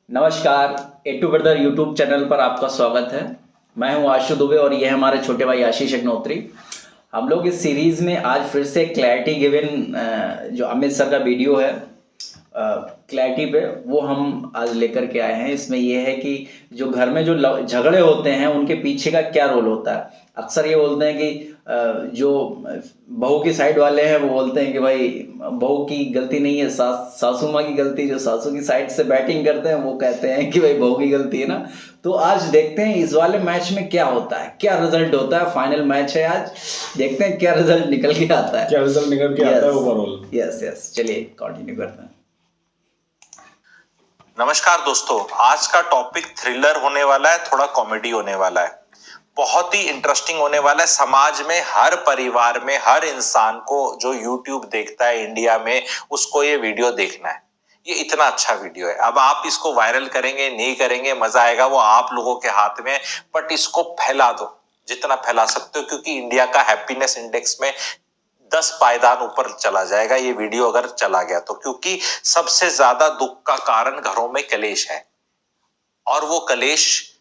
नमस्कार। ए to brother YouTube channel पर आपका स्वागत है। मैं हूं आशु दुबे और ये हमारे छोटे भाई आशीष अग्नोत्री। हम लोग इस सीरीज़ में आज फिर से क्लैरिटी गिवन जो अमित सर का वीडियो है क्लैरिटी पे, वो हम आज लेकर के आए हैं। इसमें यह है कि जो घर में जो झगड़े होते हैं उनके पीछे का क्या रोल होता है। अक्सर ये बोलते हैं कि जो बहू की साइड वाले हैं वो बोलते हैं कि भाई बहू की गलती नहीं है, सासू माँ की गलती। जो सासू की साइड से बैटिंग करते हैं वो कहते हैं कि भाई बहू की गलती है ना। तो आज देखते हैं इस वाले मैच में क्या होता है, क्या रिजल्ट होता है। फाइनल मैच है आज, देखते हैं क्या रिजल्ट निकल के आता है। क्या रिजल्ट निकल के आता है ओवरऑल। यस, चलिए कंटिन्यू करते हैं। नमस्कार दोस्तों, आज का टॉपिक थ्रिलर होने वाला है, थोड़ा कॉमेडी होने वाला है, बहुत ही इंटरेस्टिंग होने वाला है। समाज में हर परिवार में हर इंसान को जो YouTube देखता है इंडिया में, उसको ये वीडियो देखना है। ये इतना अच्छा वीडियो है। अब आप इसको वायरल करेंगे नहीं करेंगे, मजा आएगा वो आप लोगों के हाथ में, बट इसको फैला दो जितना फैला सकते हो, क्योंकि इंडिया का हैप्पीनेस इंडेक्स में 10 पायदान ऊपर चला जाएगा ये वीडियो अगर चला गया तो। क्योंकि सबसे ज्यादा दुख का कारण घरों में कलेश है, और वो कलेश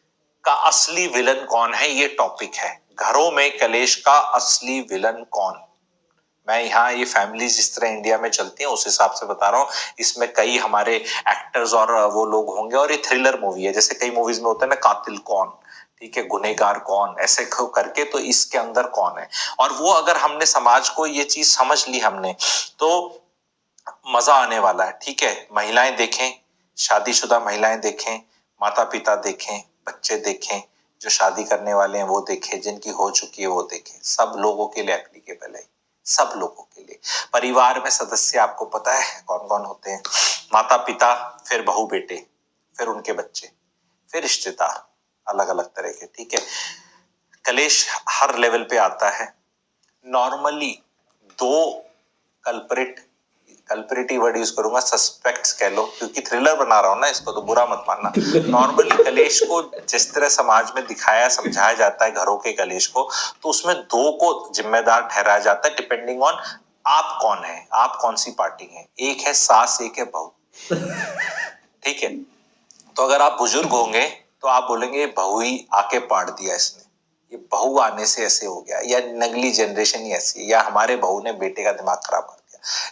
का असली विलन कौन है, ये टॉपिक है। घरों में कलेश का असली विलन कौन। मैं यहाँ ये फैमिलीज जिस तरह इंडिया में चलती हैं उस हिसाब से बता रहा हूँ। इसमें कई हमारे एक्टर्स और वो लोग होंगे, और ये थ्रिलर मूवी है। जैसे कई मूवीज में होता है ना, कातिल कौन, ठीक है, गुनहगार कौन, ऐसे करके, तो इसके अंदर कौन है। और वो अगर हमने समाज को ये चीज समझ ली हमने, तो मजा आने वाला है। ठीक है, महिलाएं देखें, शादीशुदा महिलाएं देखें, माता पिता देखें, बच्चे देखें, जो शादी करने वाले हैं वो देखें, जिनकी हो चुकी है वो देखें। सब लोगों के लिए एप्लीकेबल है, सब लोगों के लिए। परिवार में सदस्य आपको पता है कौन कौन होते हैं? माता पिता, फिर बहू बेटे, फिर उनके बच्चे, फिर रिश्तेदार, अलग अलग तरह के। ठीक है, कलेश हर लेवल पे आता है। नॉर्मली दो कल्परेट, कल्परेटिव वर्ड यूज करूंगा, सस्पेक्ट्स कह लो, क्योंकि थ्रिलर बना रहा हूं ना इसको, तो बुरा मत मानना। नॉर्मली कलेश को जिस तरह समाज में दिखाया समझाया जाता है घरों के कलेश को, तो उसमें दो को जिम्मेदार ठहराया जाता है, डिपेंडिंग ऑन आप कौन है, आप कौन सी पार्टी है। एक है सास, एक है बहू। ठीक है, तो अगर आप बुजुर्ग होंगे तो आप बोलेंगे बहू ही आके पाड़ दिया इसने, ये बहू आने से ऐसे हो गया, या नगली जनरेशन ही ऐसी है, या हमारे बहू ने बेटे का दिमाग खराब कर दिया।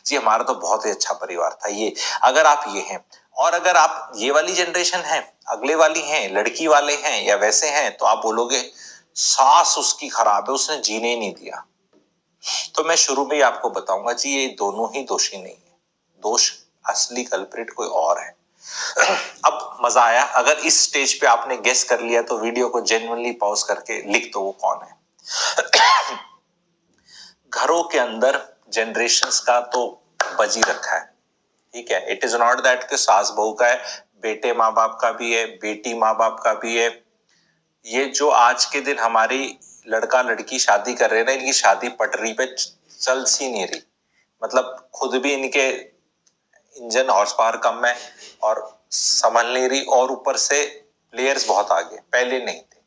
जी हमारा तो बहुत ही अच्छा परिवार था ये। अगर आप ये हैं, और अगर आप ये वाली जनरेशन है, अगले वाली हैं, लड़की वाले हैं या वैसे हैं, तो आप बोलोगे सास उसकी खराब है, उसने जीने ही नहीं दिया। तो मैं शुरू में ही आपको बताऊंगा जी, ये दोनों ही दोषी नहीं है, दोष असली कल्प्रिट कोई और है। अब मजा आया? अगर इस स्टेज पे आपने गेस कर लिया तो वीडियो को जेन्युइनली पॉज करके लिख दो वो कौन है। घरों के अंदर जनरेशंस का तो बजी रखा है। ठीक है, इट इज नॉट दैट कि सास बहू का है, बेटे माँ बाप का भी है, बेटी माँ बाप का भी है। ये जो आज के दिन हमारी लड़का लड़की शादी कर रहे हैं ना, इनकी शादी पटरी पे चल सी नहीं रही। मतलब खुद भी इनके इंजन हॉर्स पावर कम है और संभल नहीं रही, और ऊपर से प्लेयर्स बहुत आगे, पहले नहीं थे।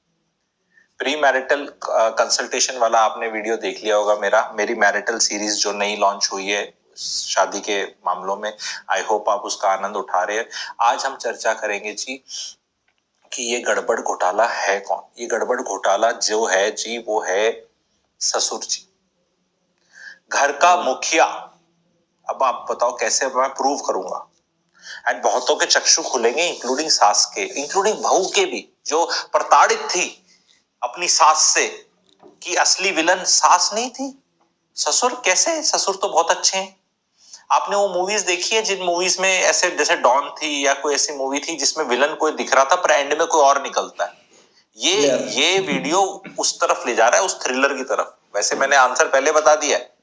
प्री मैरिटल कंसल्टेशन वाला आपने वीडियो देख लिया होगा मेरी मैरिटल सीरीज जो नई लॉन्च हुई है शादी के मामलों में। आई होप आप उसका आनंद उठा रहे हैं। आज हम चर्चा करेंगे जी कि ये गड़बड़ घोटाला है कौन। ये गड़बड़ घोटाला जो है जी, वो है ससुर जी, घर का मुखिया। अब आप बताओ कैसे मैं प्रूव करूंगा। एंड बहुतों के चक्षु खुलेंगे, इंक्लूडिंग सास के, इंक्लूडिंग बहू के भी, जो प्रताड़ित थी अपनी सास से, कि असली विलन सास नहीं थी, ससुर। कैसे? ससुर तो बहुत अच्छे हैं। आपने वो मूवीज देखी है जिन मूवीज में ऐसे, जैसे डॉन थी या कोई ऐसी मूवी थी जिसमें विलन कोई दिख रहा था पर एंड में कोई और निकलता है। ये वीडियो उस तरफ ले जा रहा है, उस थ्रिलर की तरफ। वैसे मैंने आंसर पहले बता दिया है,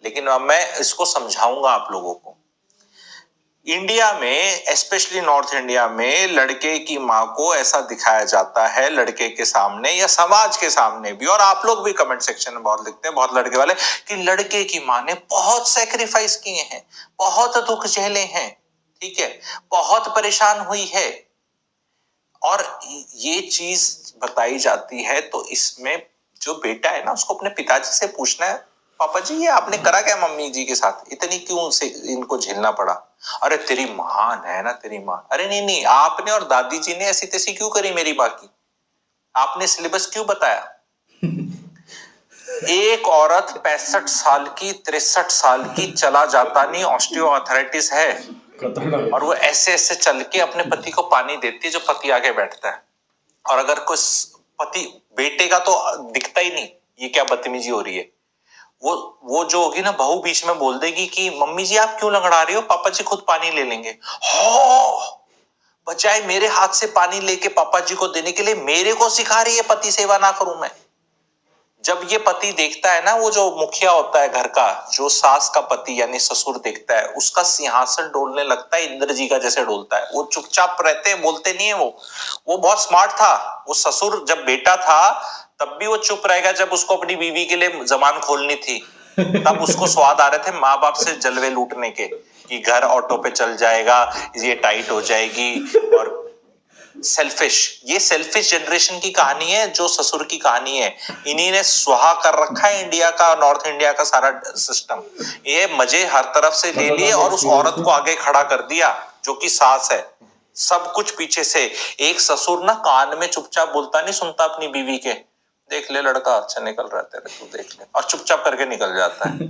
लेकिन अब मैं इसको समझाऊंगा आप लोगों को। इंडिया में, स्पेशली नॉर्थ इंडिया में, लड़के की माँ को ऐसा दिखाया जाता है लड़के के सामने या समाज के सामने भी, और आप लोग भी कमेंट सेक्शन में बहुत लिखते हैं, बहुत लड़के वाले, कि लड़के की माँ ने बहुत सैक्रिफाइस किए हैं, बहुत दुख झेले हैं, ठीक है, बहुत परेशान हुई है। और ये चीज बताई जाती है, तो इसमें जो बेटा है ना, उसको अपने पिताजी से पूछना है, पापा जी ये आपने करा क्या मम्मी जी के साथ, इतनी क्यों से इनको झेलना पड़ा। अरे तेरी माँ है ना, तेरी माँ। अरे नहीं नहीं, आपने और दादी जी ने ऐसी तैसी क्यों करी मेरी माँ की? आपने सिलेबस क्यों बताया? एक औरत 65 साल की, 63 साल की, चला जाता नहीं, ऑस्टियोआर्थराइटिस है, खतरनाक। और वो ऐसे ऐसे चल के अपने पति को पानी देती है, जो पति आगे बैठता है। और अगर कुछ पति, बेटे का तो दिखता ही नहीं, ये क्या बदतमीजी हो रही है। वो जो होगी ना, बहू बीच में बोल देगी कि मम्मी जी आप क्यों लंगड़ा रही हो, पापा जी खुद पानी ले लेंगे। हो, बजाय मेरे हाथ से पानी लेके पापा जी को देने के लिए मेरे को सिखा रही है पति सेवा ना करूं मैं। जब ये पति देखता है ना, वो जो मुखिया होता है घर का, जो सास का पति यानी ससुर देखता है, उसका सिंहासन डोलने लगता है, इंद्र जी का जैसे डोलता है। वो चुपचाप रहते हैं, बोलते नहीं है। वो बहुत स्मार्ट था। वो ससुर जब बेटा था तब भी वो चुप रहेगा, जब उसको अपनी बीवी के लिए जबान खोलनी थी तब उसको स्वाद आ रहे थे माँ बाप से जलवे लूटने के, कि घर ऑटो पे चल जाएगा, ये टाइट हो जाएगी। और ये सेल्फिश जनरेशन की कहानी है, जो ससुर की कहानी है। इन्हीं ने सुहा कर रखा है इंडिया का, नॉर्थ इंडिया का सारा सिस्टम। ये मजे हर तरफ से ले लिए और उस औरत को आगे खड़ा कर दिया, जो कि सास है। सब कुछ पीछे से। एक ससुर ना कान में चुपचाप बोलता नहीं, सुनता अपनी बीवी के, देख ले लड़का अच्छा निकल रहा है तेरे, तू देख ले, और चुपचाप करके निकल जाता है।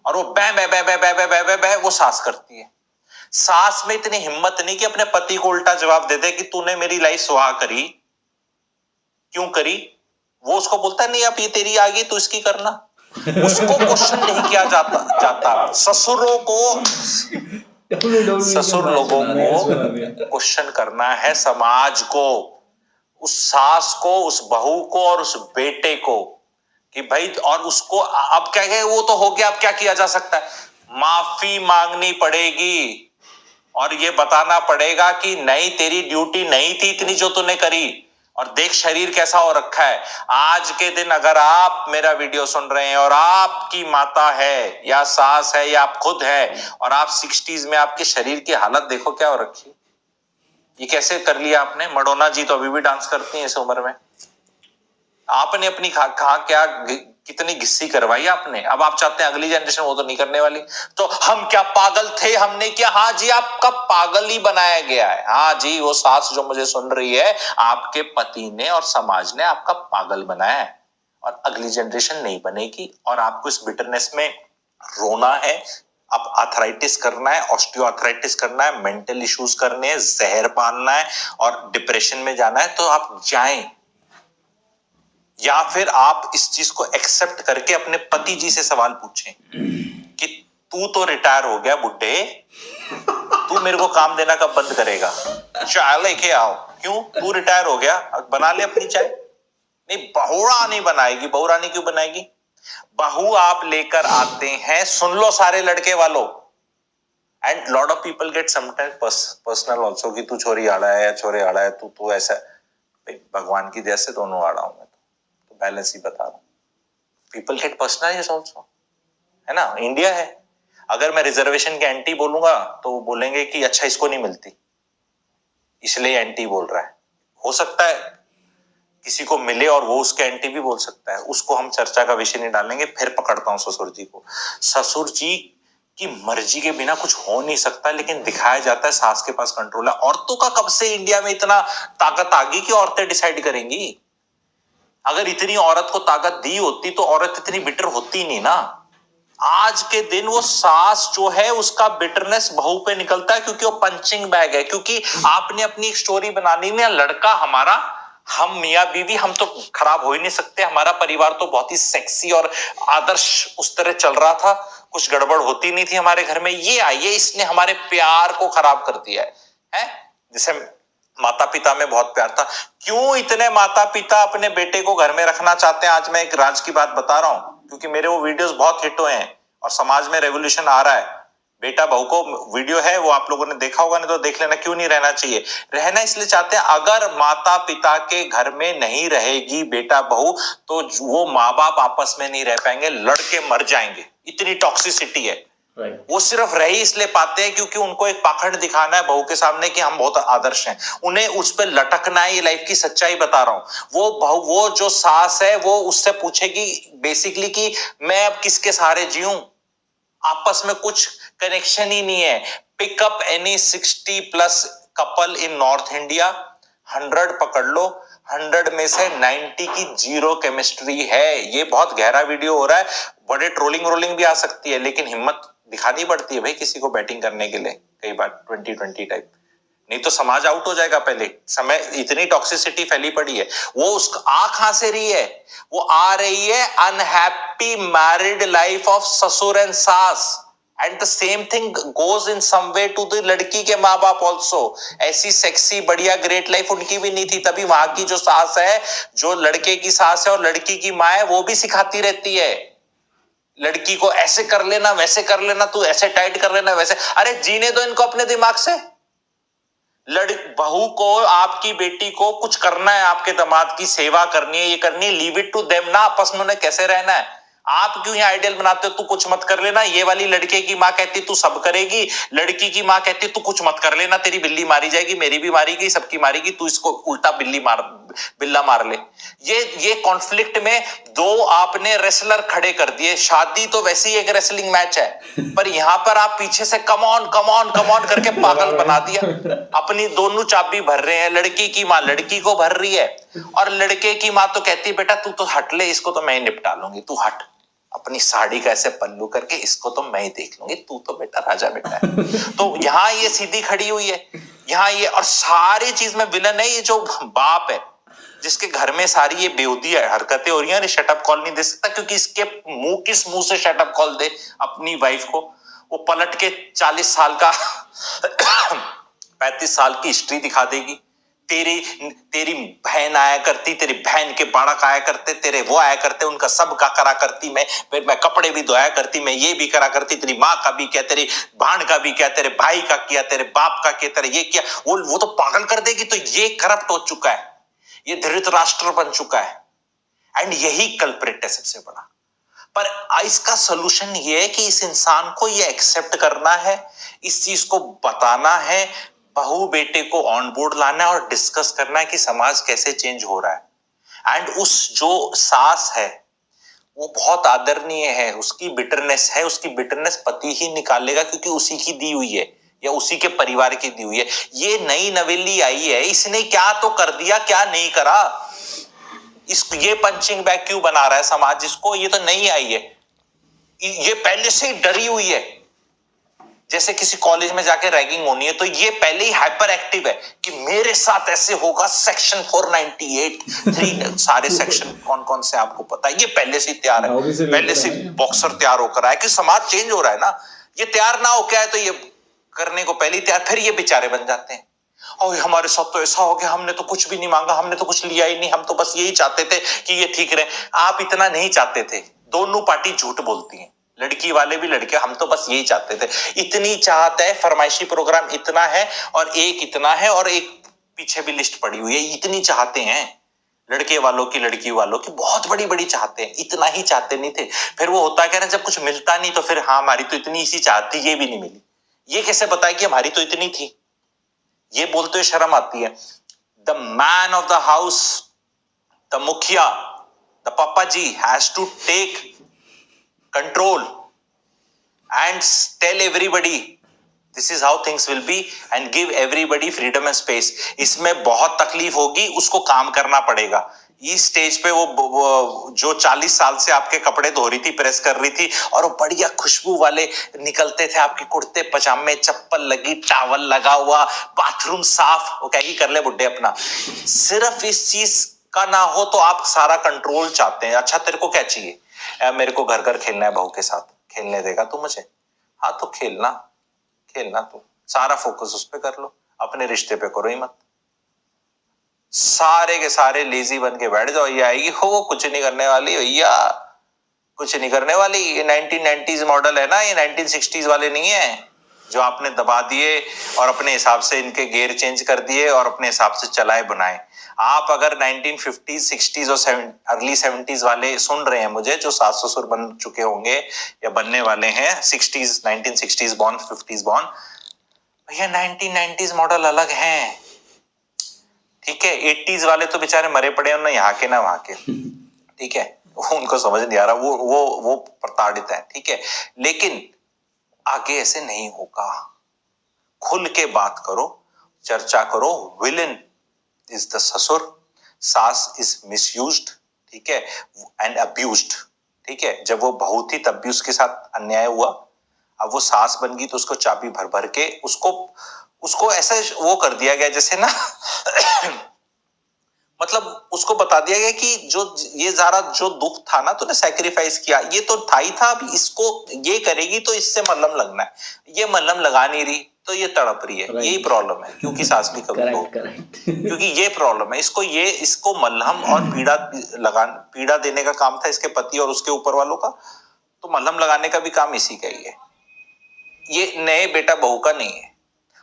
और वो बै बै बै बै बै बै बै बै बै वो सास करती है। सास में इतनी हिम्मत नहीं कि अपने पति को उल्टा जवाब दे दे कि तूने मेरी लाइफ सुहा करी, क्यों करी। वो उसको बोलता है नहीं, अब ये तेरी आ गई तो इसकी करना। उसको क्वेश्चन नहीं किया जाता। ससुर लोगों को क्वेश्चन करना है समाज को, उस सास को, उस बहू को और उस बेटे को, कि भाई, और उसको अब क्या है, वो तो हो गया, अब क्या किया जा सकता है। माफी मांगनी पड़ेगी और ये बताना पड़ेगा कि नहीं, तेरी ड्यूटी नहीं थी इतनी जो तूने करी, और देख शरीर कैसा हो रखा है। आज के दिन अगर आप मेरा वीडियो सुन रहे हैं और आपकी माता है या सास है या आप खुद है और आप 60s में, आपके शरीर की हालत देखो क्या हो रखी। ये कैसे कर लिया आपने। मैडोना जी तो अभी भी डांस करती हैं इस उम्र में। आपने अपनी कहा क्या, कितनी घिस्सी करवाई आपने। अब आप चाहते हैं अगली जनरेशन वो तो नहीं करने वाली। तो हम क्या पागल थे, हमने क्या। हाँ जी, आपका पागल ही बनाया गया है। हाँ जी, वो सास जो मुझे सुन रही है, आपके पति ने और समाज ने आपका पागल बनाया है, और अगली जनरेशन नहीं बनेगी। और आपको इस बिटरनेस में रोना है, आप आर्थराइटिस करना है, ऑस्टियोआर्थराइटिस करना है, मेंटल इश्यूज करने हैं, जहर पालना है और डिप्रेशन में जाना है, तो आप जाएं। या फिर आप इस चीज को एक्सेप्ट करके अपने पति जी से सवाल पूछें कि तू तो रिटायर हो गया बुड्ढे, तू मेरे को काम देना कब बंद करेगा, चाय लेके आओ। क्यों, तू रिटायर हो गया, बना ले अपनी चाय। नहीं, बहुरा नहीं बनाएगी। बहुरानी क्यों बनाएगी। बहू आप लेकर आते हैं, सुन लो सारे लड़के वालों, and lot of people get sometimes personal also, कि तू छोरी आड़ा है या छोरे आड़ा है, तू ऐसा। भगवान की दया से दोनों आड़ा हूं मैं, तो बैलेंस ही बता रहा हूं। पीपल गेट पर्सनल ऑल्सो, है ना, इंडिया है। अगर मैं रिजर्वेशन के एंटी बोलूंगा तो वो बोलेंगे कि अच्छा इसको नहीं मिलती इसलिए एंटी बोल रहा है। हो सकता है किसी को मिले और वो उसके एंटी भी बोल सकता है, उसको हम चर्चा का विषय नहीं डालेंगे। फिर पकड़ता हूं ससुर जी को। ससुर जी की मर्जी के बिना कुछ हो नहीं सकता, लेकिन दिखाया जाता है सास के पास कंट्रोल है। औरतों का कब से इंडिया में इतना ताकत आ गई कि औरतें डिसाइड करेंगी। अगर इतनी औरत को ताकत दी होती तो औरत इतनी बिटर होती नहीं ना। आज के दिन वो सास जो है, उसका बिटरनेस बहू पे निकलता है, क्योंकि वो पंचिंग बैग है। क्योंकि आपने अपनी एक स्टोरी बनानी है, लड़का हमारा, हम मियां बीवी, हम तो खराब हो ही नहीं सकते। हमारा परिवार तो बहुत ही सेक्सी और आदर्श उस तरह चल रहा था, कुछ गड़बड़ होती नहीं थी हमारे घर में। ये आइए, इसने हमारे प्यार को खराब कर दिया है? जैसे माता पिता में बहुत प्यार था, क्यों इतने माता पिता अपने बेटे को घर में रखना चाहते हैं। आज मैं एक राज की बात बता रहा हूं, क्योंकि मेरे वो वीडियोस बहुत हिट हुए हैं और समाज में रेवोल्यूशन आ रहा है। बेटा बहू को वीडियो है, वो आप लोगों ने देखा होगा, नहीं तो देख लेना। क्यों नहीं रहना चाहिए, रहना इसलिए चाहते हैं, अगर माता पिता के घर में नहीं रहेगी बेटा बहू, तो वो माँ बाप आपस में नहीं रह पाएंगे, लड़के मर जाएंगे। इतनी टॉक्सिसिटी है। वो सिर्फ रह ही इसलिए पाते हैं क्योंकि उनको एक पाखंड दिखाना है बहू के सामने कि हम बहुत आदर्श हैं, उन्हें उस पर लटकना है। ये लाइफ की सच्चाई बता रहा हूं। वो जो सास है, वो उससे पूछेगी बेसिकली कि मैं अब किसके सहारे जीऊं। आपस में कुछ कनेक्शन ही नहीं है। Pick up any 60+ couple in North India, 100 पकड़ लो, 100 में से 90 की जीरो केमिस्ट्री है। ये बहुत गहरा वीडियो हो रहा है, बड़े ट्रोलिंग भी आ सकती है, लेकिन हिम्मत दिखानी पड़ती है भाई किसी को बैटिंग करने के लिए कई बार 2020 टाइप, नहीं तो समाज आउट हो जाएगा। पहले समय इतनी टॉक्सिसिटी फैली पड़ी है। वो उसका आ कहां से रही है? वो आ रही है unhappy married life of sasur and saas, and the same thing goes in some way to the लड़की के माँ बाप ऑल्सो। ऐसी सेक्सी बढ़िया ग्रेट लाइफ उनकी भी नहीं थी, तभी वहां की जो सास है, जो लड़के की सास है और लड़की की माँ है, वो भी सिखाती रहती है लड़की को, ऐसे कर लेना वैसे कर लेना, तू ऐसे टाइट कर लेना वैसे। अरे जीने दो इनको अपने दिमाग से। बहू को, आपकी बेटी को कुछ करना है, आपके दामाद की सेवा करनी है, ये करनी है, लीव इट टू देम ना, आपस में उन्हें कैसे रहना है। आप क्यों यहाँ आइडियल बनाते हो, तू कुछ मत कर लेना। ये वाली लड़के की माँ कहती तू सब करेगी, लड़की की माँ कहती तू कुछ मत कर लेना, तेरी बिल्ली मारी जाएगी, मेरी भी मारी गई, सबकी मारी गई, तू इसको उल्टा बिल्ला मार ले। ये कॉन्फ्लिक्ट में दो आपने रेसलर खड़े कर दिए। शादी तो वैसी एक रेसलिंग मैच है, पर यहां पर आप पीछे से कम ऑन करके पागल बना दिया। अपनी दोनों चाबी भर रहे हैं, लड़की की माँ लड़की को भर रही है, और लड़के की माँ तो कहती बेटा तू तो हट ले, इसको तो मैं ही निपटा लूंगी, तू हट, अपनी साड़ी का ऐसे पल्लू करके, इसको तो मैं ही देख लूंगी, तू तो बेटा राजा बेटा है। तो यहाँ ये सीधी खड़ी हुई है, यहाँ ये, और सारी चीज में विलन है ये जो बाप है, जिसके घर में सारी ये बेहूदी हरकतें हो रही हैं। शटअप कॉल नहीं दे सकता, क्योंकि इसके मुंह किस मुंह से शटअप कॉल दे अपनी वाइफ को। वो पलट के 40 साल का 35 साल की हिस्ट्री दिखा देगी। तेरी बहन आया करती, तेरी बहन के बाड़क आया करते, तेरे वो आया करते, उनका सब का करा करती मैं, फिर मैं कपड़े भी धोया करती, मैं ये भी करा करती, तेरी माँ का भी क्या, तेरी भाण का भी क्या, तेरे भाई का किया, तेरे बाप का किया, तेरे ये किया, वो तो पागल कर देगी। तो ये करप्ट हो चुका है, ये धृतराष्ट्र बन चुका है, एंड यही कल्प्रिट है सबसे बड़ा। पर इसका सोल्यूशन ये है कि इस इंसान को ये एक्सेप्ट करना है, इस चीज को बताना है, बहू बेटे को ऑन बोर्ड लाना है और डिस्कस करना है कि समाज कैसे चेंज हो रहा है। एंड उस जो सास है वो बहुत आदरणीय है, उसकी बिटरनेस है, उसकी बिटरनेस पति ही निकालेगा, क्योंकि उसी की दी हुई है या उसी के परिवार की दी हुई है। ये नई नवेली आई है, इसने क्या तो कर दिया, क्या नहीं करा, इसको ये पंचिंग बैग क्यों बना रहा है समाज इसको? ये तो नहीं आई है, ये पहले से ही डरी हुई है। जैसे किसी कॉलेज में जाके रैगिंग होनी है तो ये पहले ही हाइपर एक्टिव है कि मेरे साथ ऐसे होगा, सेक्शन 498 सारे सेक्शन कौन कौन से आपको पता है, ये पहले से तैयार है, पहले से बॉक्सर तैयार होकर आया कि समाज चेंज हो रहा है ना। ये तैयार ना हो क्या है तो ये करने को पहले ही तैयार, फिर ये बेचारे बन जाते हैं, और हमारे साथ तो ऐसा हो गया, हमने तो कुछ भी नहीं मांगा, हमने तो कुछ लिया ही नहीं, हम तो बस यही चाहते थे कि ये ठीक रहे। आप इतना नहीं चाहते थे, दोनों पार्टी झूठ बोलती हैं, लड़की वाले भी लड़के, हम तो बस यही चाहते थे। इतनी चाहत है, फरमाइशी प्रोग्राम इतना है, और एक इतना है, और एक पीछे भी लिस्ट पड़ी हुई है, इतनी चाहते हैं लड़के वालों की, लड़की वालों की, बहुत बड़ी बड़ी चाहते हैं। इतना ही चाहते नहीं थे, फिर वो होता क्या ना, जब कुछ मिलता नहीं तो फिर हाँ हमारी तो इतनी सी चाहत थी, ये भी नहीं मिली, ये कैसे बताए कि हमारी तो इतनी थी, ये बोलते हुए शर्म आती है। The man of the house, the मुखिया, the papa ji has to take control and tell everybody this is how things will be, and give everybody freedom and space. इसमें बहुत तकलीफ होगी, उसको काम करना पड़ेगा। इस स्टेज पे वो जो 40 साल से आपके कपड़े धो रही थी, प्रेस कर रही थी, और वो बढ़िया खुशबू वाले निकलते थे आपके कुर्ते पजामे, चप्पल लगी, टावल लगा हुआ, बाथरूम साफ, वो कहेगी कर ले बुड्ढे अपना। सिर्फ इस चीज का ना हो तो आप सारा कंट्रोल चाहते हैं। अच्छा तेरे को क्या चाहिए? मेरे को घर घर खेलना है, बहू के साथ खेलने देगा तू मुझे? हाँ तो खेलना तू, सारा फोकस उस पर कर लो, अपने रिश्ते पे करो ही मत। सारे के सारे लेजी बन के बैठ जाओ, ये आएगी हो कुछ नहीं करने वाली भैया, कुछ नहीं करने वाली। ये 1990s मॉडल है ना, ये 1960s वाले नहीं है जो आपने दबा दिए और अपने हिसाब से इनके गियर चेंज कर दिए और अपने हिसाब से चलाए बनाए। आप अगर 1950s 60s और अर्ली 70s वाले सुन रहे हैं मुझे, जो सास ससुर बन चुके होंगे या बनने वाले हैं, 1960s बॉर्न, 50s बॉर्न, भैया 1990s मॉडल अलग हैं, ठीक है। 80s वाले तो बेचारे मरे पड़े हैं ना यहाँ के ना वहां के, ठीक है, उनको समझ नहीं आ रहा, वो प्रताड़ित है, ठीक है। लेकिन आगे ऐसे नहीं होगा, खुल के बात करो, चर्चा करो। विलन इज द ससुर, सास इज मिसयूज्ड, ठीक है, एंड अब्यूज्ड, ठीक है। जब वो बहू थी तब भी उसके साथ अन्याय हुआ, अब वो सास बन गई तो उसको चाबी भर भर के उसको ऐसा वो कर दिया गया जैसे ना मतलब उसको बता दिया गया कि जो ये सारा जो दुख था ना, तूने सैक्रिफाइस किया, ये तो था ही था, अब इसको ये करेगी तो इससे मल्लम लगना है, ये मल्लम लगा नहीं रही तो ये तड़प रही है, यही प्रॉब्लम है। क्योंकि सास भी कभी को क्योंकि ये प्रॉब्लम है, इसको मल्हम और पीड़ा देने का काम था इसके पति और उसके ऊपर वालों का, तो मल्हम लगाने का भी काम इसी का ही है। ये नए बेटा बहू का नहीं है।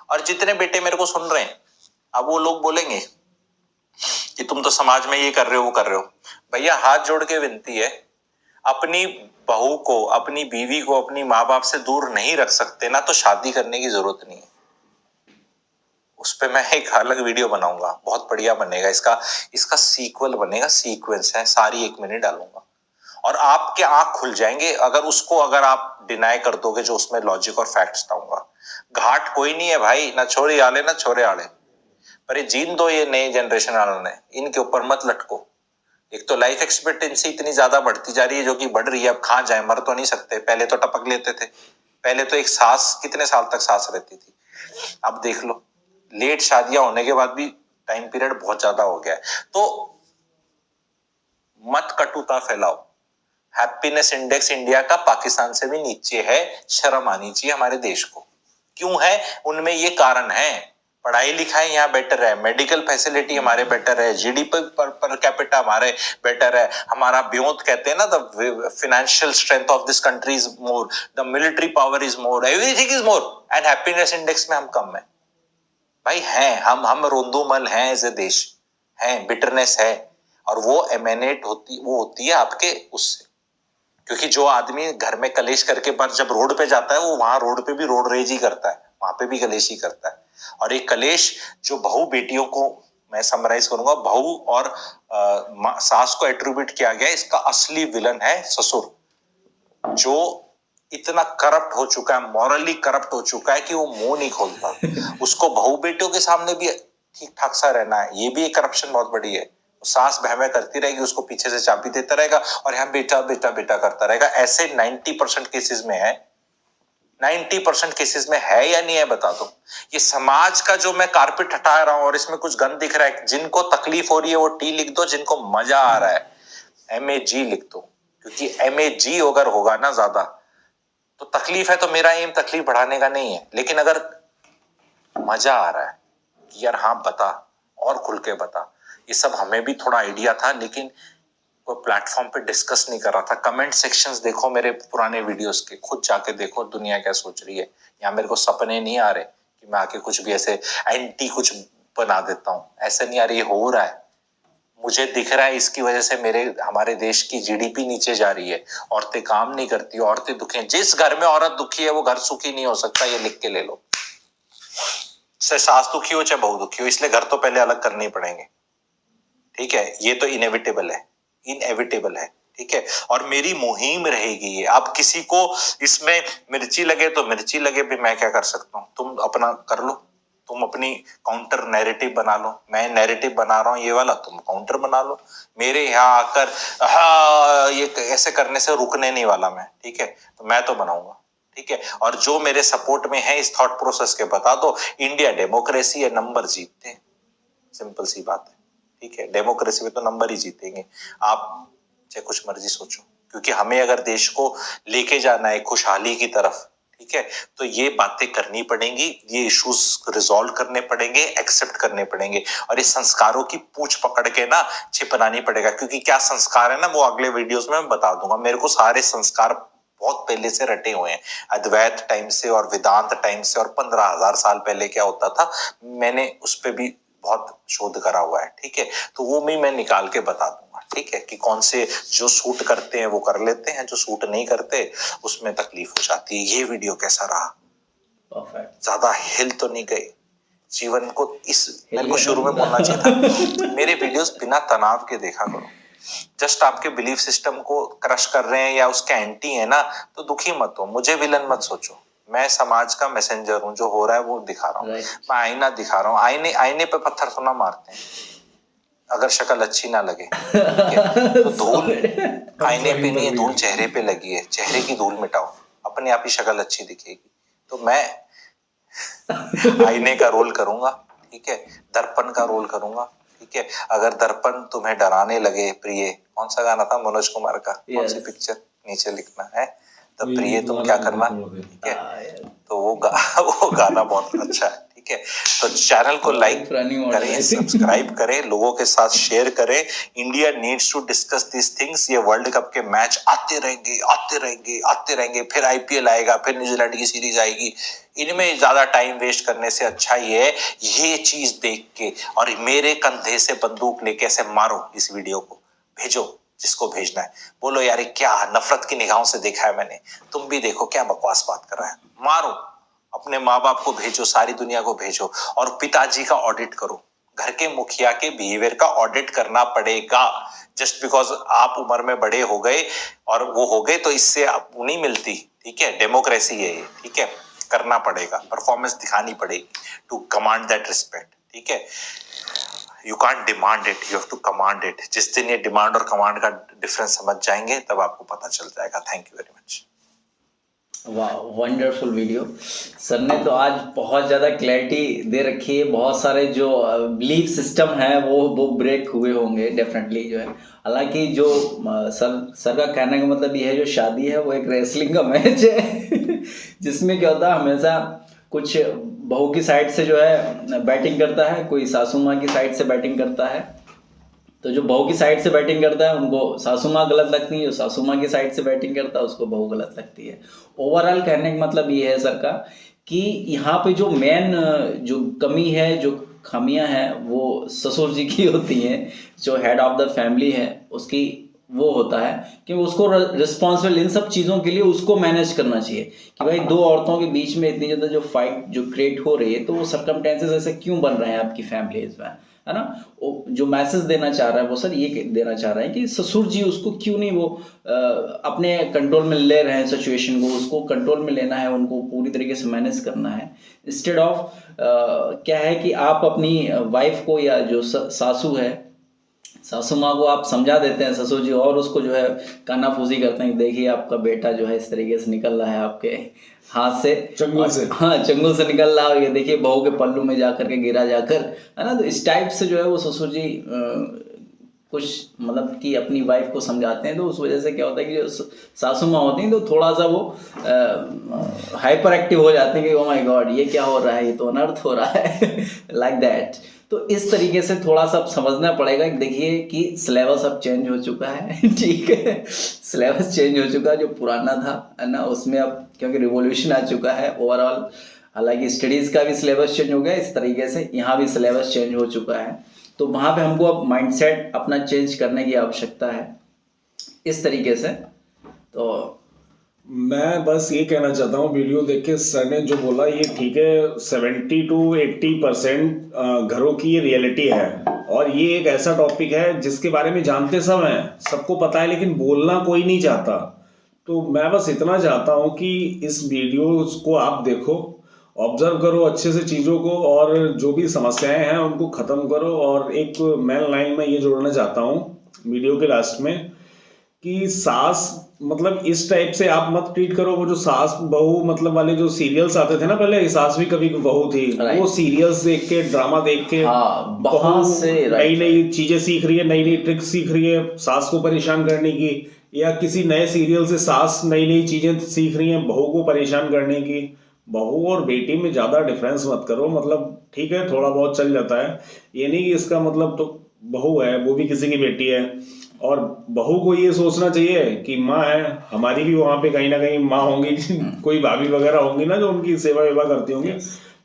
और जितने बेटे मेरे को सुन रहे हैं, अब वो लोग बोलेंगे कि तुम तो समाज में ये कर रहे हो वो कर रहे हो। भैया हाथ जोड़ के विनती है, अपनी बहू को, अपनी बीवी को अपनी माँ बाप से दूर नहीं रख सकते ना, तो शादी करने की जरूरत नहीं है। उस पे मैं एक अलग वीडियो बनाऊंगा, बहुत बढ़िया बनेगा, इसका सीक्वल बनेगा, सीक्वेंस है, सारी 1 मिनट डालूंगा और आपके आंख खुल जाएंगे अगर आप डिनाई कर दोगे जो उसमें लॉजिक और फैक्ट्स बताऊंगा। घाट कोई नहीं है भाई, ना छोरी आले ना छोरे आले, पर ये जीन दो ये नए जनरेशन वालों ने, इनके ऊपर मत लटको। एक तो लाइफ एक्सपेक्टेंसी इतनी ज्यादा बढ़ती जा रही है, जो कि बढ़ रही है, अब कहां जाए, मर तो नहीं सकते। पहले तो टपक लेते थे, पहले तो एक सास कितने साल तक सास रहती थी, अब देख लो लेट शादियां होने के बाद भी टाइम पीरियड बहुत ज्यादा हो गया है। तो मत कटुता फैलाओ। हैप्पीनेस इंडेक्स इंडिया का पाकिस्तान से भी नीचे है, शर्म आनी चाहिए हमारे देश को। क्यों है? उनमें ये कारण है, पढ़ाई लिखाई यहाँ बेटर है, मेडिकल फैसिलिटी हमारे बेटर है, जीडीपी पर कैपिटा हमारे बेटर है, हमारा ब्योंत कहते हैं ना, the financial strength of this country is more, the military power is more, everything is more, and happiness index में हम कम है। भाई हैं हम रोंदूमल हैं एज ए देश, हैं, बिटरनेस है, और वो एमेनेट होती है आपके उससे। क्योंकि जो आदमी घर में कलेश करके पर जब रोड पे जाता है, वो वहां रोड पे भी रोड रेज ही करता है, वहां पे भी कलेश ही करता है। और एक कलेश जो बहू बेटियों को, मैं समराइज करूंगा, बहू और सास को एट्रीब्यूट किया गया, इसका असली विलन है ससुर, जो इतना करप्ट हो चुका है, मॉरली करप्ट हो चुका है कि वो मुंह नहीं खोलता। उसको बहू बेटियों के सामने भी ठीक ठाक सा रहना है, ये भी एक करप्शन बहुत बड़ी है। सास बहमे करती रहेगी, उसको पीछे से चाबी देता रहेगा और यहाँ बेटा बेटा बेटा करता रहेगा। ऐसे 90% केसेस में है, 90% केसेस में है या नहीं है बता दो। ये समाज का जो मैं कारपेट हटा रहा हूं और इसमें कुछ गंद दिख रहा है, जिनको तकलीफ हो रही है वो टी लिख दो, जिनको मजा आ रहा है MAG लिख दो, क्योंकि MAG अगर होगा ना ज्यादा तो तकलीफ है, तो मेरा एम तकलीफ बढ़ाने का नहीं है, लेकिन अगर मजा आ रहा है कि यार हाँ बता और खुल के बता। ये सब हमें भी थोड़ा आइडिया था, लेकिन कोई प्लेटफॉर्म पे डिस्कस नहीं कर रहा था। कमेंट सेक्शंस देखो मेरे पुराने वीडियोस के, खुद जाके देखो दुनिया क्या सोच रही है। यहाँ मेरे को सपने नहीं आ रहे कि मैं आके कुछ भी ऐसे एंटी कुछ बना देता हूँ, ऐसे नहीं आ रही, हो रहा है, मुझे दिख रहा है। इसकी वजह से हमारे देश की जीडीपी नीचे जा रही है, औरतें काम नहीं करती, औरतें दुखी हैं। जिस घर में औरत दुखी है वो घर सुखी नहीं हो सकता, ये लिख के ले लो। चाहे सास दुखी हो चाहे बहू दुखी हो, इसलिए घर तो पहले अलग करने ही पड़ेंगे, ठीक है। ये तो इनएविटेबल है, ठीक है। और मेरी मुहिम रहेगी ये। अब किसी को इसमें मिर्ची लगे तो मिर्ची लगे, भी मैं क्या कर सकता हूँ, तुम अपना कर लो, तुम अपनी काउंटर नैरेटिव बना लो। मैं नैरेटिव बना रहा हूँ ये वाला, तुम काउंटर बना लो। मेरे यहाँ आकर हाँ ये ऐसे करने से रुकने नहीं वाला मैं, ठीक है, तो मैं तो बनाऊंगा, ठीक है। और जो मेरे सपोर्ट में है इस थॉट प्रोसेस के, बता दो इंडिया डेमोक्रेसी है, नंबर जीतते हैं, सिंपल सी बात है, ठीक है। डेमोक्रेसी में तो नंबर ही जीतेंगे, आप चाहे कुछ मर्जी सोचो। क्योंकि हमें अगर देश को लेके जाना है खुशहाली की तरफ, ठीक है, तो ये बातें करनी पड़ेंगी, ये इश्यूज रिजॉल्व करने पड़ेंगे, एक्सेप्ट करने पड़ेंगे, और इस संस्कारों की पूंछ पकड़ के ना छिपनानी पड़ेगा। क्योंकि क्या संस्कार है ना, वो अगले वीडियोस में मैं बता दूंगा। मेरे को सारे संस्कार बहुत पहले से रटे हुए हैं, अद्वैत टाइम से और वेदांत टाइम से, और 15,000 साल पहले क्या होता था, मैंने उस पर भी बहुत शोध करा हुआ है, ठीक है। तो वो भी मैं निकाल के बता दूंगा, ठीक है, कि कौन से जो सूट करते हैं वो कर लेते हैं, जो सूट नहीं करते उसमें तकलीफ हो जाती है। ये वीडियो कैसा रहा? परफेक्ट। ज्यादा हिल तो नहीं गए जीवन को? मेरे को शुरू में बोलना चाहिए था मेरे वीडियोस बिना तनाव के देखा करो। जस्ट आपके बिलीफ सिस्टम को क्रश कर रहे हैं या उसके एंटी है ना, तो दुखी मत हो, मुझे विलन मत सोचो, मैं समाज का मैसेंजर हूँ, जो हो रहा है वो दिखा रहा हूँ। Right. मैं आईना दिखा रहा हूँ। आईने पे पत्थर थोड़ा मारते हैं अगर शक्ल अच्छी ना लगे, ठीक है? तो धूल आईने पे नहीं है, धूल चेहरे पे लगी है। चेहरे की धूल मिटाओ, अपने आप ही शक्ल अच्छी दिखेगी। तो मैं आईने का रोल करूंगा, ठीक है? दर्पण का रोल करूंगा, ठीक है? अगर दर्पण तुम्हें डराने लगे, प्रिय, कौन सा गाना था मनोज कुमार का, कौन सी पिक्चर, नीचे लिखना है, तो प्रिय तुम क्या करना, ठीक है? तो वो गाना बहुत अच्छा है, ठीक है? तो चैनल को लाइक करें, सब्सक्राइब करें, लोगों के साथ शेयर करें। India needs to discuss this things. ये वर्ल्ड कप के मैच आते रहेंगे, आते रहेंगे, आते रहेंगे। फिर आईपीएल आएगा, फिर न्यूजीलैंड की सीरीज आएगी। इनमें ज्यादा टाइम वेस्ट करने से अच्छा ये है, ये चीज देख के और मेरे कंधे से बंदूक लेके ऐसे मारो इस वीडियो को, भेजो जिसको भेजना है। बोलो यार क्या नफरत की निगाहों से देखा है मैंने, तुम भी देखो क्या बकवास बात कर रहा है। मारो, अपने माँ बाप को भेजो, सारी दुनिया को भेजो, और पिताजी का ऑडिट करो। घर के मुखिया के बिहेवियर का ऑडिट करना पड़ेगा। जस्ट बिकॉज आप उम्र में बड़े हो गए और वो हो गए तो इससे आपको नहीं मिलती, ठीक है? डेमोक्रेसी है ये, ठीक है? करना पड़ेगा, परफॉर्मेंस दिखानी पड़ेगी टू कमांड दैट रिस्पेक्ट, ठीक है? You can't demand it, you have to command it. जिस दिन ये डिमांड और कमांड का डिफरेंस समझ जाएंगे तब आपको पता चल जाएगा। Thank you very much. वाह, वंडरफुल वीडियो। सर ने तो आज बहुत ज़्यादा क्लैरिटी दे रखी है। बहुत सारे जो बिलीफ सिस्टम है वो ब्रेक हुए होंगे डेफिनेटली जो है। हालांकि जो सर का कहने का मतलब ये है, जो शादी है वो एक रेसलिंग का मैच है जिसमें क्या होता है, हमेशा कुछ बहू की साइड से जो है बैटिंग करता है, कोई सासू माँ की साइड से बैटिंग करता है। तो जो बहू की साइड से बैटिंग करता है उनको सासू माँ गलत लगती है, जो सासू माँ की साइड से बैटिंग करता है उसको बहू गलत लगती है। ओवरऑल कहने का मतलब ये है सर का कि यहाँ पे जो मेन जो कमी है, जो खामियां हैं, वो ससुर जी की होती हैं। जो हेड ऑफ द फैमिली है उसकी वो होता है कि उसको रिस्पॉन्सिबल इन सब चीज़ों के लिए उसको मैनेज करना चाहिए कि भाई दो औरतों के बीच में इतनी ज़्यादा जो फाइट जो क्रिएट हो रही है, तो वो सर्कमटेंसेस ऐसे क्यों बन रहे हैं आपकी फैमिलीज में, है ना? जो मैसेज देना चाह रहा है वो सर ये देना चाह रहा है कि ससुर जी उसको क्यों नहीं वो अपने कंट्रोल में ले रहे हैं सिचुएशन को। उसको कंट्रोल में लेना है, उनको पूरी तरीके से मैनेज करना है। इंस्टेड ऑफ क्या है कि आप अपनी वाइफ को या जो सासू है, सासू माँ को आप समझा देते हैं ससुर जी, और उसको जो है कानाफूसी करते हैं, देखिए आपका बेटा जो है इस तरीके से निकल रहा है आपके हाथ से, चंगुल से, हाँ चंगुल से निकल रहा है, ये देखिए बहू के पल्लू में जा करके गिरा जाकर, है ना? तो इस टाइप से जो है वो ससुर जी कुछ मतलब कि अपनी वाइफ को समझाते हैं। तो उस वजह से क्या होता है कि जो सासू माँ होती हैं तो थोड़ा सा वो हाइपर एक्टिव हो जाते हैं कि ओ माय गॉड ये क्या हो रहा है, ये तो अनर्थ हो रहा है लाइक दैट। तो इस तरीके से थोड़ा सा समझना पड़ेगा कि देखिए कि सिलेबस अब चेंज हो चुका है ठीक है, सिलेबस चेंज हो चुका है, जो पुराना था है ना उसमें अब क्योंकि रिवॉल्यूशन आ चुका है ओवरऑल। हालांकि स्टडीज़ का भी सिलेबस चेंज हो गया, इस तरीके से यहाँ भी सिलेबस चेंज हो चुका है। तो वहाँ पे हमको अब माइंडसेट अपना चेंज करने की आवश्यकता है इस तरीके से। तो मैं बस ये कहना चाहता हूँ, वीडियो देख के सर ने जो बोला ये ठीक है, 70 to 80% घरों की ये रियलिटी है। और ये एक ऐसा टॉपिक है जिसके बारे में जानते सब हैं, सबको पता है, लेकिन बोलना कोई नहीं चाहता। तो मैं बस इतना चाहता हूँ कि इस वीडियो को आप देखो, ऑब्जर्व करो अच्छे से चीज़ों को, और जो भी समस्याएं हैं उनको ख़त्म करो। और एक मेन लाइन में ये जोड़ना चाहता हूँ वीडियो के लास्ट में कि सास मतलब इस टाइप से आप मत ट्रीट करो। वो जो सास बहू मतलब वाले जो सीरियल्स आते थे ना पहले, सास भी कभी बहू थी, वो सीरियल्स देख के, ड्रामा देख के बहू नई नई चीजें सीख रही है, नई नई ट्रिक्स सीख रही है सास को परेशान करने की, या किसी नए सीरियल से सास नई नई चीजें सीख रही है बहू को परेशान करने की। बहू और बेटी में ज्यादा डिफरेंस मत करो। मतलब ठीक है थोड़ा बहुत चल जाता है, ये नहीं कि इसका मतलब तो बहू है वो भी किसी की बेटी है। और बहू को ये सोचना चाहिए कि माँ है, हमारी भी वहाँ पे कहीं ना कहीं माँ होंगी कोई भाभी वगैरह होंगी ना जो उनकी सेवा वेवा करती होंगी।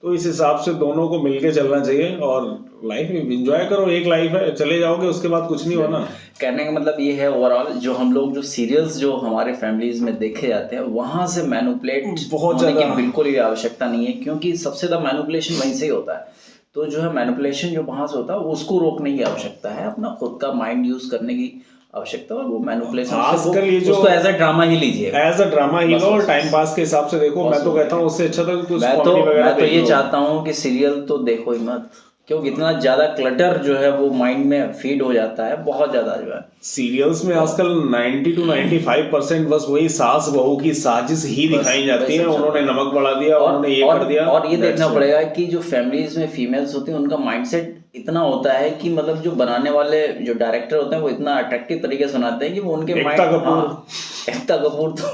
तो इस हिसाब से दोनों को मिलके चलना चाहिए और लाइफ में एंजॉय करो। एक लाइफ है, चले जाओगे उसके बाद कुछ नहीं होना। कहने का मतलब ये है ओवरऑल जो हम लोग जो सीरियल्स जो हमारे फैमिलीज में देखे जाते हैं वहाँ से मैनिपुलेट होने की बिल्कुल ही आवश्यकता नहीं है, क्योंकि सबसे ज़्यादा मैनिपुलेशन वहीं से ही होता है। तो जो है मैनिपुलेशन जो वहाँ से होता है उसको रोकने की आवश्यकता है, अपना खुद का माइंड यूज़ करने की आवश्यकता, और वो मैनिपुलेशन आजकल ये जो उसको एज अ ड्रामा ही लीजिए। एज अ ड्रामा ही लो और टाइम पास के हिसाब से देखो। मैं तो कहता हूँ उससे अच्छा तो कुछ कॉमेडी वगैरह मैं तो देख ये लो। चाहता हूँ कि सीरियल तो देखो ही मत, क्योंकि इतना ज्यादा क्लटर जो है वो माइंड में फीड हो जाता है, बहुत ज्यादा जो है। सीरियल्स में आजकल 90 to 95% बस वही सास बहू की साजिश ही बस दिखाई जाती वही है। सब चल उन्होंने रहा है। नमक बढ़ा दिया, उन्होंने ये कर दिया। और ये That's देखना it. पड़ेगा कि जो फैमिलीज में फीमेल्स होती हैं उनका माइंडसेट इतना होता है कि मतलब जो बनाने वाले जो डायरेक्टर होते हैं वो इतना अट्रैक्टिव तरीके से सुनाते हैं कि वो उनके एकता माइंड। कपूर। हाँ, एकता कपूर तो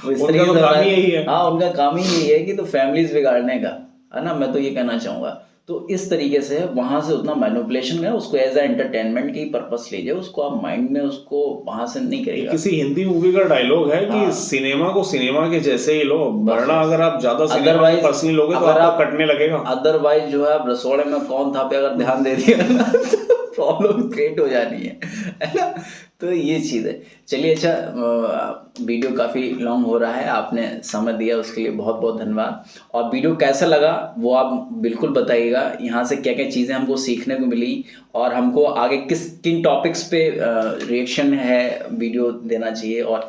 वो इस उनका तरीके तो से काम बना- ही यही है। हाँ, उनका काम ही यही है कि तो फैमिलीज बिगाड़ने का, है ना। मैं तो ये कहना चाहूंगा, तो इस तरीके से वहां से उतना मैनिपुलेशन है, उसको एज अ एंटरटेनमेंट की पर्पस लीजिए, उसको आप माइंड में उसको वहां से नहीं ये करेगा। किसी हिंदी मूवी का डायलॉग है कि हाँ। सिनेमा को सिनेमा के जैसे ही लो, वरना बस। अगर आप ज्यादा सिनेमा अदरवाइज पर्सनली लोगे तो अगर आपको आप कटने लगेगा। अदरवाइज जो है आप रसोड़े में कौन था पे अगर ध्यान दे दिया ना तो प्रॉब्लम क्रिएट हो जानी है ना। तो ये चीज़ है। चलिए, अच्छा, वीडियो काफ़ी लॉन्ग हो रहा है, आपने समय दिया उसके लिए बहुत बहुत धन्यवाद। और वीडियो कैसा लगा वो आप बिल्कुल बताइएगा, यहाँ से क्या क्या चीज़ें हमको सीखने को मिली, और हमको आगे किन टॉपिक्स पे रिएक्शन है वीडियो देना चाहिए, और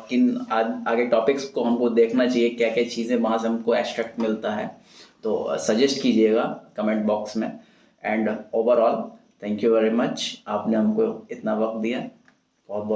आगे टॉपिक्स को हमको देखना चाहिए, क्या क्या चीज़ें वहाँ से हमको एक्सट्रैक्ट मिलता है, तो सजेस्ट कीजिएगा कमेंट बॉक्स में। And overall thank you very much, आपने हमको इतना वक्त दिया, बहुत बहुत